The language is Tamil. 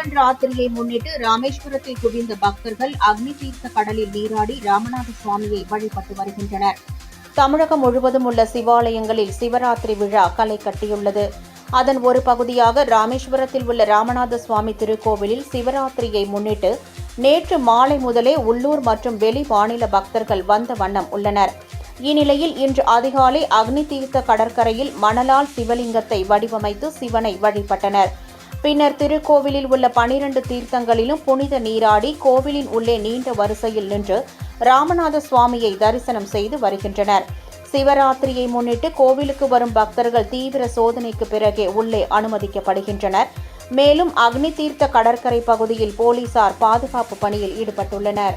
சிவன் ராத்திரியை முன்னிட்டு ராமேஸ்வரத்தில் குவிந்த பக்தர்கள் அக்னி தீர்த்த கடலில் நீராடி ராமநாத சுவாமியை வழிபட்டு வருகின்றனர். தமிழகம் முழுவதும் உள்ள சிவாலயங்களில் சிவராத்திரி விழா களை கட்டியுள்ளது. அதன் ஒரு பகுதியாக ராமேஸ்வரத்தில் உள்ள ராமநாத சுவாமி திருக்கோவிலில் சிவராத்திரியை முன்னிட்டு நேற்று மாலை முதலே உள்ளூர் மற்றும் வெளி மாநில பக்தர்கள் வந்த வண்ணம் உள்ளனர். இந்நிலையில் இன்று அதிகாலை அக்னி தீர்த்த கடற்கரையில் மணலால் சிவலிங்கத்தை வடிவமைத்து சிவனை வழிபட்டனர். பின்னர் திருக்கோவிலில் உள்ள 12 தீர்த்தங்களிலும் புனித நீராடி கோவிலின் உள்ளே நீண்ட வரிசையில் நின்று ராமநாத சுவாமியை தரிசனம் செய்து வருகின்றனர். சிவராத்திரியை முன்னிட்டு கோவிலுக்கு வரும் பக்தர்கள் தீவிர சோதனைக்கு பிறகே உள்ளே அனுமதிக்கப்படுகின்றனர். மேலும் அக்னி தீர்த்த கடற்கரை பகுதியில் போலீசார் பாதுகாப்பு பணியில் ஈடுபட்டுள்ளனர்.